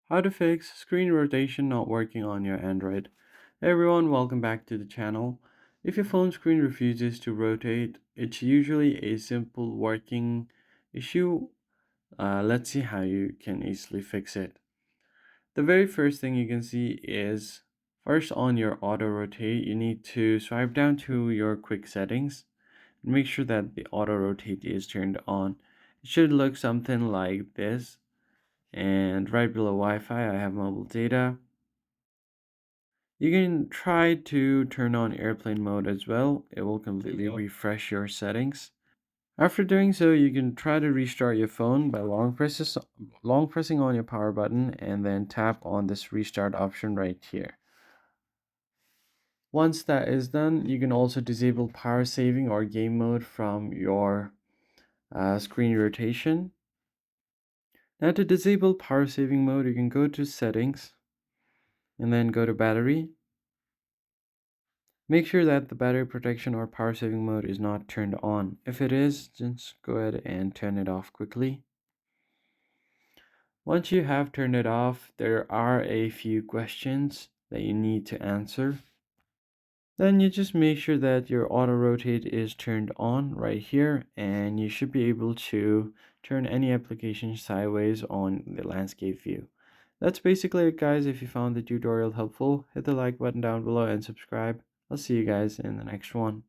How to fix screen rotation not working on your Android. Hey everyone, welcome back to the channel. If your phone screen refuses to rotate, it's usually a simple working issue. Let's see how you can easily fix it. The very first thing you can see is first on your auto rotate, you need to swipe down to your quick settings and make sure that the auto rotate is turned on. It should look something like this. And right below Wi-Fi, I have mobile data. You can try to turn on airplane mode as well. It will completely refresh your settings. After doing so, you can try to restart your phone by long pressing on your power button and then tap on this restart option right here. Once that is done, you can also disable power saving or game mode from your screen rotation. Now to disable power saving mode, you can go to settings and then go to battery. Make sure that the battery protection or power saving mode is not turned on. If it is, just go ahead and turn it off quickly. Once you have turned it off, there are a few questions that you need to answer. Then you just make sure that your auto rotate is turned on right here, and you should be able to turn any application sideways on the landscape view. That's basically it, guys. If you found the tutorial helpful, hit the like button down below and subscribe. I'll see you guys in the next one.